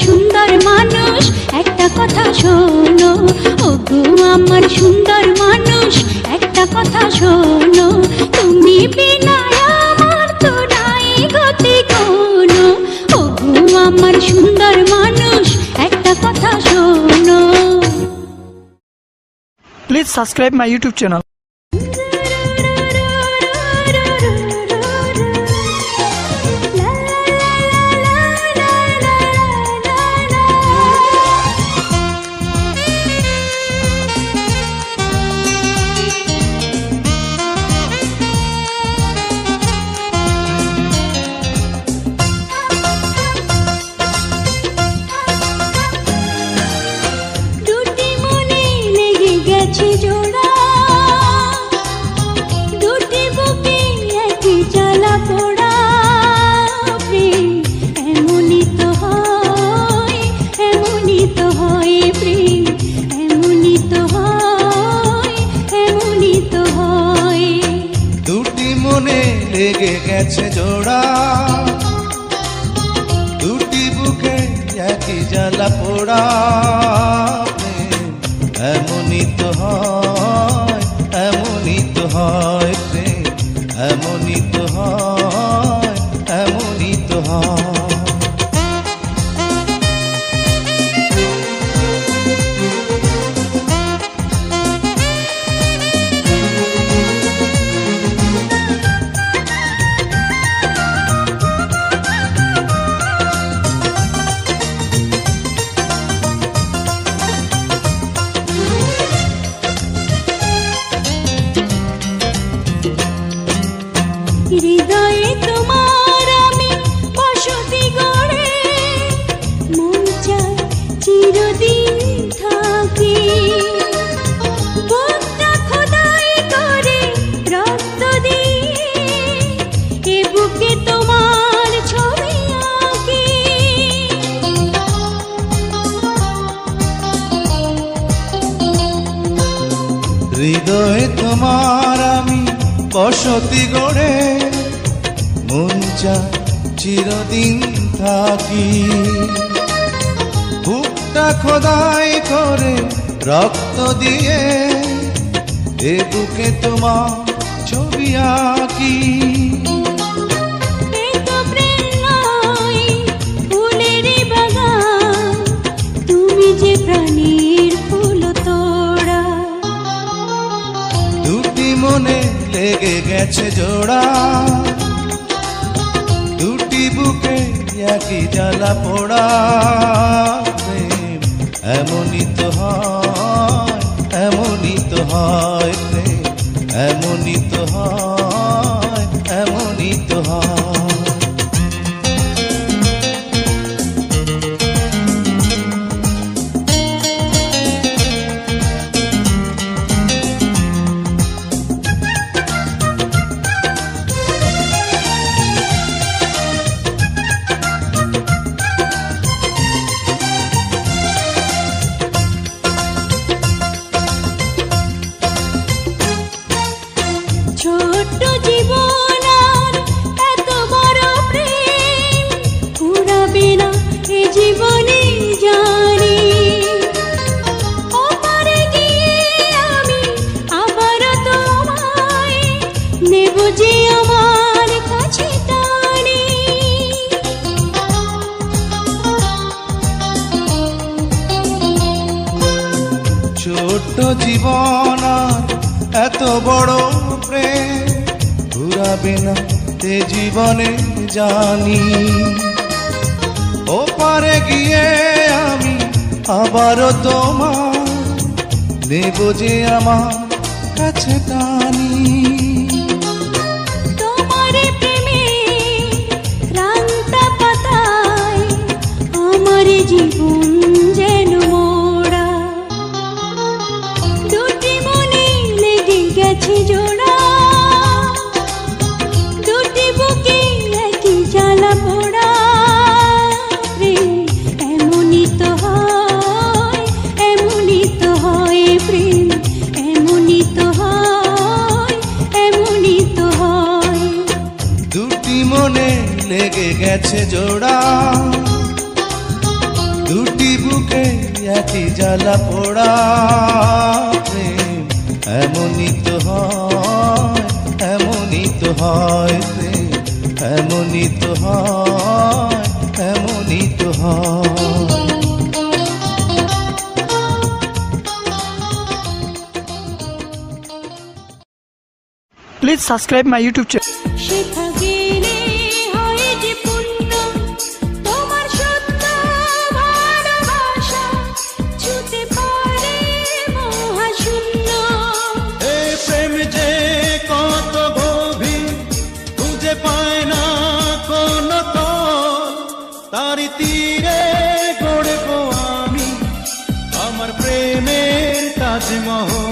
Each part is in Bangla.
সুন্দর মানুষ একটা কথা শোনো, ওগো আমার সুন্দর মানুষ একটা কথা শোনো, তুমি বিনা আমার তো নাই গতি কোনো, ওগো আমার সুন্দর মানুষ একটা কথা শোনো। Please subscribe my YouTube channel. লেগে গেছে জোড়া, দুটি বুকে একই জ্বালা পোড়া, এমনই তো হয়, এমনই তো হয় প্রেম, এমনই তো হয়, এমনই তো হয়। হৃদয়ে তোমার আমি বসতি গড়ে, মন চায় চিরদিন থাকি, বুকটা খোদাই করে রক্ত দিয়ে, এ বুকে তোমার ছবি আঁকি। হৃদয়ে তোমার আমি বসতি গড়ে, মন চায় চিরদিন থাকি, বুকটা খোদাই করে রক্ত দিয়ে, এ বুকে তোমার ছবি আঁকি। তুমি যে প্রাণীর ফুল তোড়া, দুটি মনে লেগে গেছে জোড়া, দুটি বুকে একই জ্বালা পোড়া, এমনই তো হয়, এমনই তো হয় প্রেম, এমনই তো হয়, এমনই তো হয়। ছোট্ট জীবন আর এত বড় প্রেম ফুরাবে না এ জীবনে জানি, ওপারে গিয়ে আমি আবার তোমায় নেব যে আমার কাছে টানি। ছোট্ট জীবন আর এত বড় প্রেম ঘুরাবে না তে জীবনে জানি, ওপারে গিয়ে আমি আবারও তোমার নেব যে আমার কাছে টানি। তোমার প্রেমে রাঙটা পাতায় আমার জীবন যেন মোড়া, দুটি মনে লেগে গেছে জোড়া, দুটি বুকে একই জ্বালা পোড়া, এমনই তো হয়, এমনই তো হয় প্রেম, এমনই তো হয়, এমনই তো হয়। দুটি মনে লেগে গেছে জোড়া, দুটি বুকে একই জ্বালা পোড়া প্রেম এমনই তো হয়, এমনই তো হয় প্রেম, এমনই তো হয়, এমনই তো হয়। Please subscribe my YouTube channel. শেখা গেলে হয় যে পুণ্য, তোমার সত্য ভালোবাসা ছুতে পারে মহাশূন্য। এই প্রেম যে কত গভীর খুঁজে পায় না কোনো তল, তারি তীরে গড়ব আমি আমার প্রেমের তাজমহল।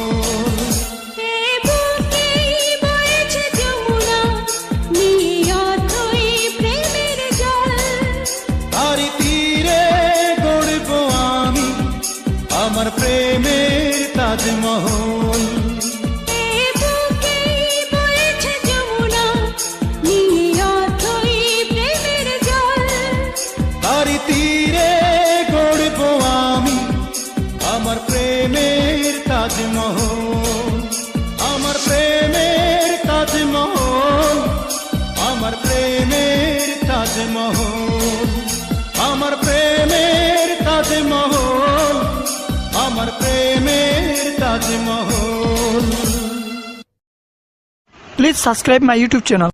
আমার প্রেমের তাজমহল। তারি তীরে গড়ব আমি আমার প্রেমের তাজমহল, আমার প্রেমের তাজমহল, আমার প্রেমের তাজমহল, আমার প্রেমের তাজমহল, আমার প্রেমের Taj Mahal. Please subscribe my YouTube channel.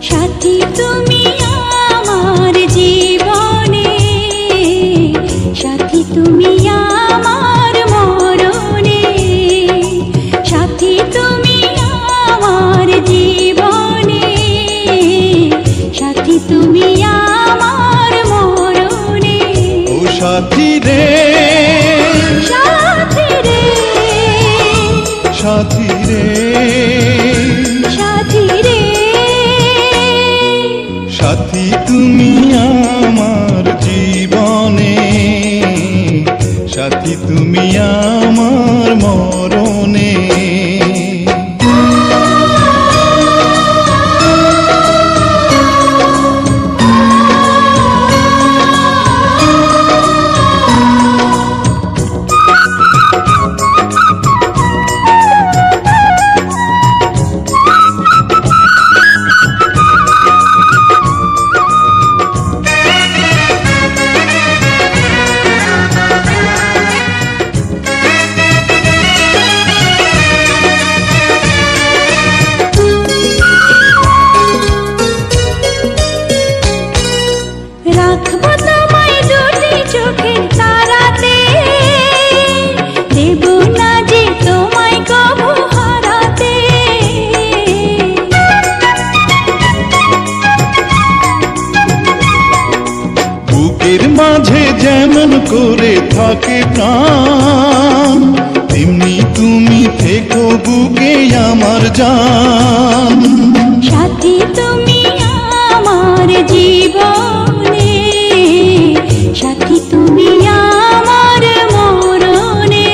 সাথী তুমি আমার জীবনে, সাথী তুমি আমার মরণে, সাথী তুমি আমার জীবনে, সাথী তুমি আমার মরণে। ও সাথী রে, সাথী রে, সাথী রে, সাথী রে, সাথী তুমি আমার জীবনে, সাথী তুমি আমার মরণে। রাখবো তোমায় দুটি চোখের তারাতে, দেব না যে তোমায় কবু হারাতে। বুকের মাঝে যেমন করে থাকে প্রাণ, তেমনি তুমি থেকো বুকে আমার জান। সাথী তুমি আমার জীবনে, সাথী তুমি আমার মরণে।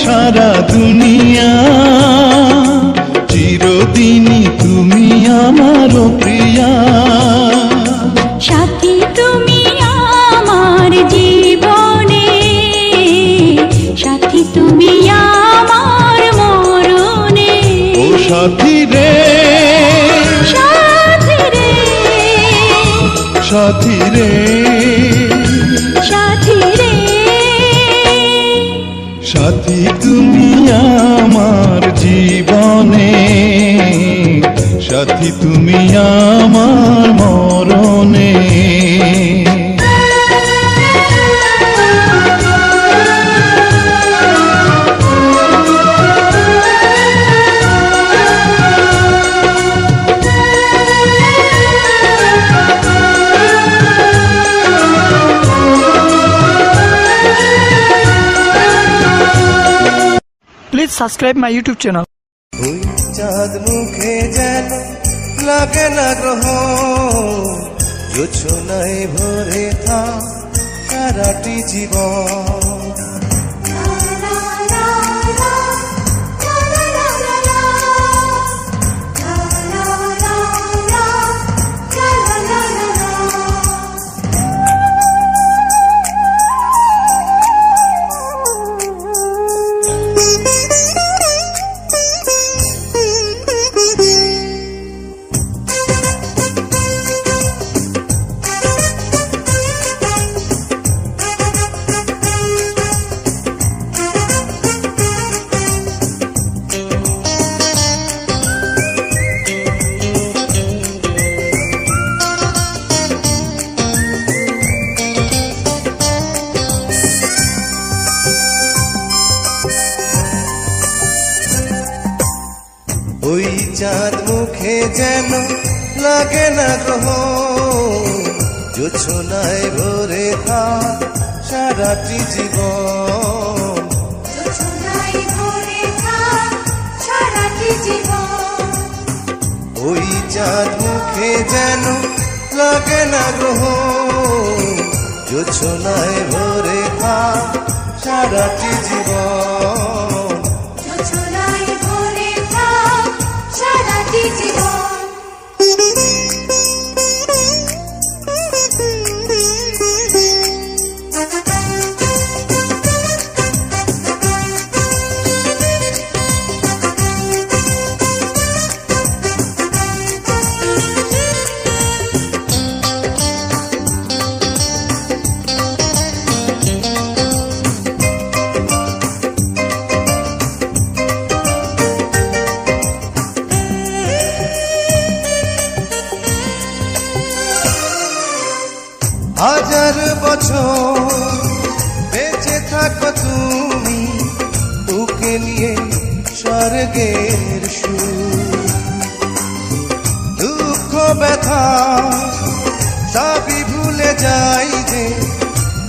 সারা দুনিয়া চিরদিনই তুমি আমার প্রিয়। সাথী তুমি আমার জীবনে, সাথী তুমি আমার মরণে। ও সাথী রে, সাথী রে, সাথী রে, সাথী রে, সাথী তুমি আমার জীবনে, সাথী তুমি আমার মরণে। Please subscribe my YouTube channel. ওই চাঁদ মুখে যেন লাগে না গ্রহ, জোছনায় ভরে থাক সারাটি জীবন। ওই চাঁদ মুখে যেন লাগে না গ্রহ, জোছনায় ভরে থাক সারাটি জীবন। ওই চাঁদ মুখে যেন লাগে না গ্রহ, জোছনায় ভরে থাক সারাটি জীবন। হাজার বছর বেঁচে থাকো তুমি, ওকে নিয়ে স্বর্গের সুর। দুঃখ ব্যথা সবই ভুলে যাই যে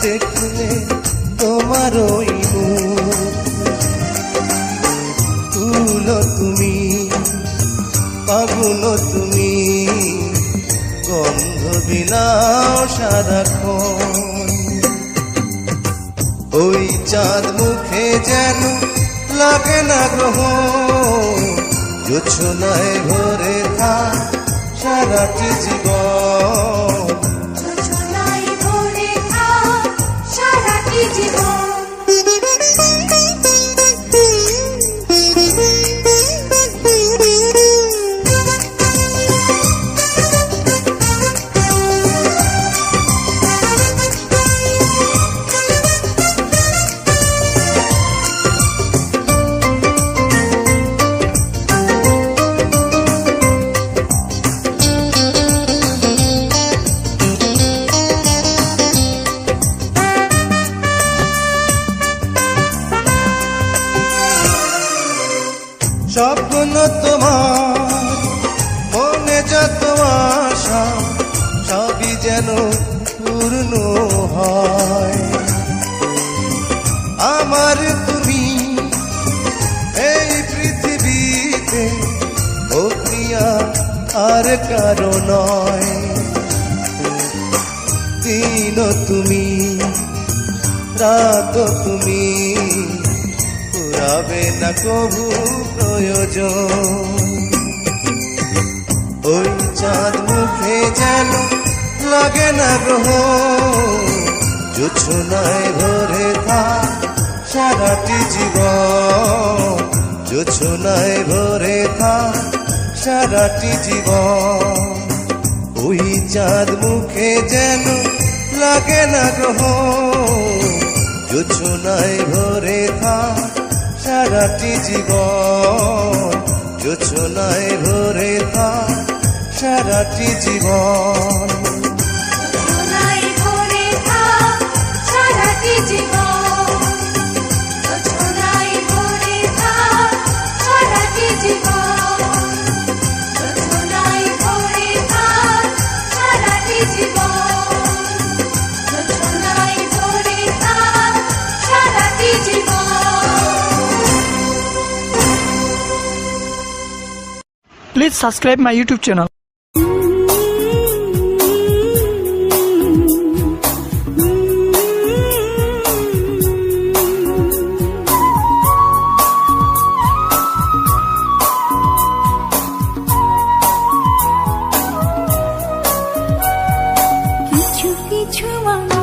দেখলে তোমার ওই মুখ। তুলো তুমি, পাগুলো তুমি, গন্ধ বিলাও সারাক্ষণ। ওই চাঁদ মুখে যেন লাগে না গ্রহ, জোছনায় ভরে থাক সারাটি জীবন। স্বপ্ন তোমার মনে যত আশা, সবই যেন পূর্ণ হয়। আমার তুমি এই পৃথিবীতে, ও প্রিয়া আর কারো নয়। দিন তুমি, রাত তুমি, ফুরাবে না কবু প্রয়োজন। ওই চাঁদ মুখে জোছনায় ভরে থাক সারাটি জীবন, জোছনায় ভরে থাক সারাটি জীবন। ওই চাঁদ মুখে যেন লাগে না গ্রহ, জোছনায় ভরে থাক সারাটি জীবন, জোছনায় ভরে থাক সারাটি জীবন। জোছনায় ভরে থাক সারাটি জীবন, জোছনায় ভরে থাক সারাটি জীবন, জোছনায় ভরে থাক সারাটি জীবন, জোছনায় ভরে থাক সারাটি জীবন। Please subscribe my YouTube channel. কিছু কিছু মানুষ